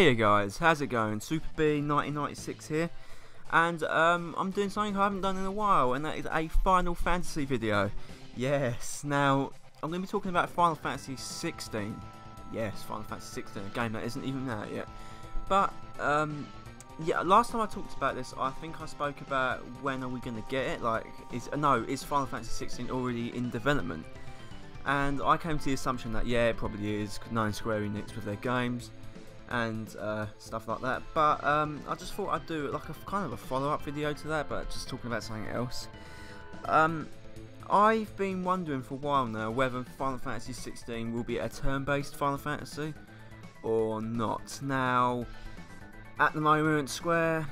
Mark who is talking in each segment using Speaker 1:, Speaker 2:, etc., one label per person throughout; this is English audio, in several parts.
Speaker 1: Hey guys, how's it going? Super B 1996 here, and I'm doing something I haven't done in a while, and that is a Final Fantasy video. Yes, now I'm going to be talking about Final Fantasy 16. Yes, Final Fantasy 16, a game that isn't even out yet. But yeah, last time I talked about this, I think I spoke about when are we going to get it. Like, is Final Fantasy 16 already in development? And I came to the assumption that yeah, it probably is, knowing Square Enix with their games and stuff like that. But I just thought I'd do like a kind of a follow-up video to that, but just talking about something else. I've been wondering for a while now whether Final Fantasy 16 will be a turn-based Final Fantasy or not. Now, at the moment, Square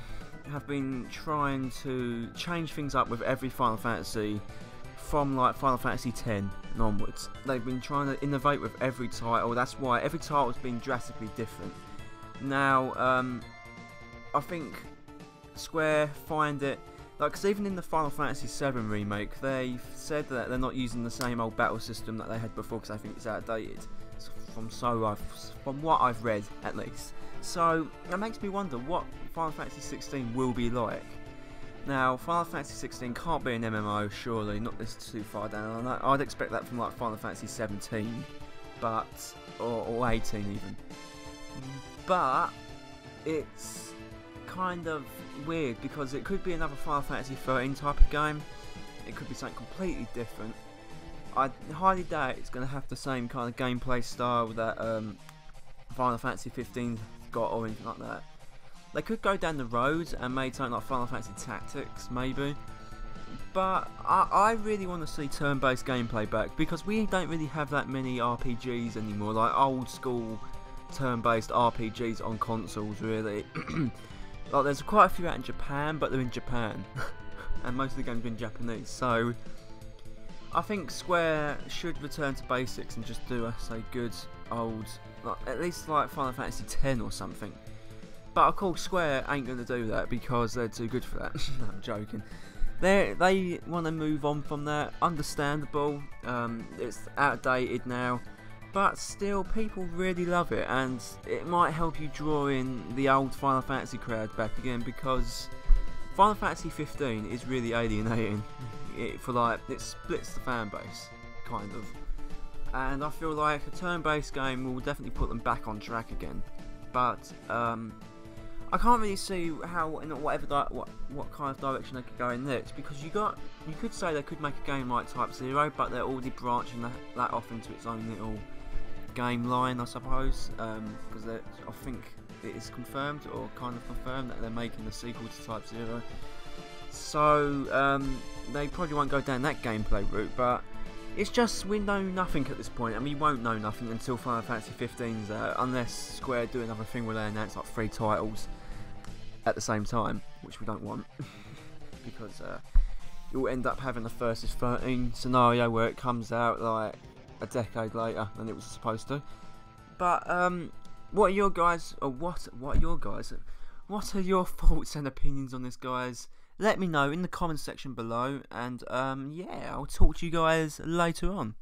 Speaker 1: have been trying to change things up with every Final Fantasy from like Final Fantasy X and onwards. They've been trying to innovate with every title. That's why every title has been drastically different. Now, I think Square find it like, because even in the Final Fantasy VII remake, they've said that they're not using the same old battle system that they had before because I think it's outdated. From what I've read, at least. So that makes me wonder what Final Fantasy 16 will be like. Now, Final Fantasy 16 can't be an MMO, surely, not this too far down. I'd expect that from like Final Fantasy 17, but or 18 even. But it's kind of weird because it could be another Final Fantasy 13 type of game. It could be something completely different. I highly doubt it's going to have the same kind of gameplay style that Final Fantasy 15 got or anything like that. They could go down the road and make something like Final Fantasy Tactics, maybe. But I really want to see turn-based gameplay back, because we don't really have that many RPGs anymore, like old school turn-based RPGs on consoles, really. Like, there's quite a few out in Japan, but they're in Japan. And most of the games are in Japanese, so I think Square should return to basics and just do a good old, like, at least like Final Fantasy X or something. But of course Square ain't going to do that because they're too good for that. No, I'm joking. They want to move on from that, understandable. It's outdated now, but still people really love it, and it might help you draw in the old Final Fantasy crowd back again, because Final Fantasy 15 is really alienating. It splits the fan base, kind of. And I feel like a turn-based game will definitely put them back on track again. But I can't really see how, what kind of direction they could go in next, because you could say they could make a game like Type 0, but they're already branching that off into its own little game line, I suppose, because I think it is confirmed, or kind of confirmed, that they're making a sequel to Type 0. So they probably won't go down that gameplay route, but it's just, we know nothing at this point, and we won't know nothing until Final Fantasy 15's out, unless Square do another thing where they announce like 3 titles at the same time, which we don't want, because you'll end up having a Versus 13 scenario where it comes out like a decade later than it was supposed to. But what are your thoughts and opinions on this, guys? Let me know in the comments section below, and yeah, I'll talk to you guys later on.